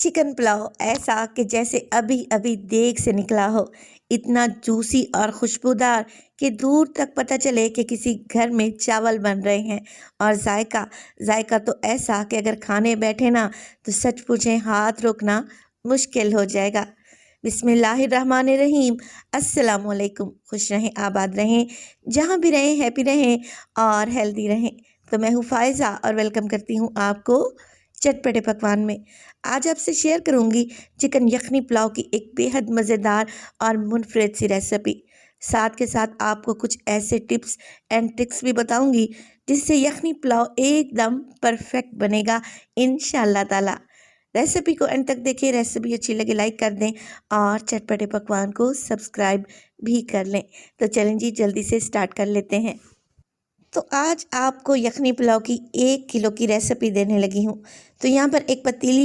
Chicken pulao ऐसा कि जैसे अभी अभी देग से निकला हो, इतना जूसी और खुशबूदार कि दूर तक पता चले कि किसी घर में चावल बन रहे हैं। और जायका जायका तो ऐसा कि अगर खाने बैठे ना तो सच पूछें हाथ रोकना मुश्किल हो जाएगा। बिस्मिल्लाहिर्रहमानिर्रहीम। अस्सलाम वालेकुम। खुश रहें, आबाद रहें, जहाँ भी रहें हैप्पी रहें और हेल्दी रहें। तो मैं हूँ फ़ायज़ा और वेलकम करती हूँ आपको चटपटे पकवान में। आज आपसे शेयर करूंगी चिकन यखनी पुलाव की एक बेहद मज़ेदार और मुनफरिद सी रेसिपी। साथ के साथ आपको कुछ ऐसे टिप्स एंड ट्रिक्स भी बताऊंगी जिससे यखनी पुलाव एकदम परफेक्ट बनेगा इंशाल्लाह ताला। रेसिपी को एंड तक देखिए। रेसिपी अच्छी लगे लाइक कर दें और चटपटे पकवान को सब्सक्राइब भी कर लें। तो चलें जी, जल्दी से स्टार्ट कर लेते हैं। तो आज आपको यखनी पुलाव की 1 किलो की रेसिपी देने लगी हूँ। तो यहाँ पर एक पतीली